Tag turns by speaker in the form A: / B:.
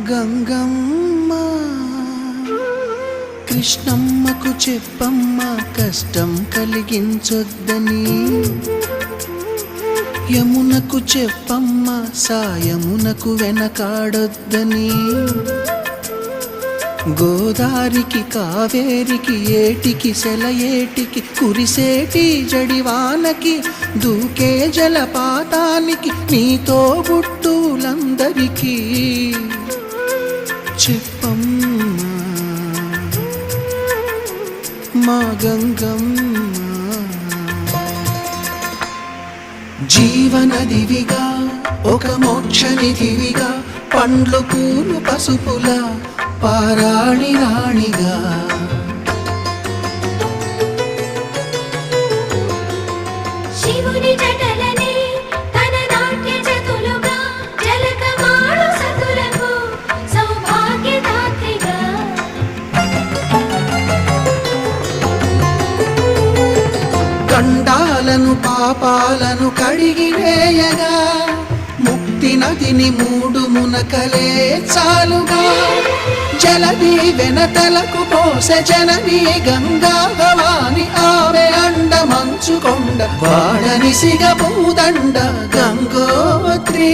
A: గంగమ్మ కృష్ణమ్మకు చెప్పమ్మ కష్టం కలిగించొద్దని, యమునకు చెప్పమ్మ సాయమునకు వెనకాడొద్దని, గోదారికి కావేరికి ఏటికి సెలయేటికి కురిసేటి జడివానకి దూకే జలపాతానికి నీతో బుట్టులందరికీ చెప్పమ్మా మా గంగమ్మ. జీవనదివిగా ఒక మోక్షనిధివిగా పండ్లు పూలు పసుపులా పారాణి రాణిగా,
B: శివుని జటలనే తన నాట్య చతులుగా జలకమాడు సతులకు సౌభాగ్యదాత్రిగా,
A: గండాలను పాపాలను కడిగివేయగా ముక్తి నదిని మూడు మునకలే చాలుగా, జలది వెనతలకు పోసె జనని గంగా భవాని ఆమె అండ మంచుకొండ వాడని సిగ పూదండ గంగోత్రి.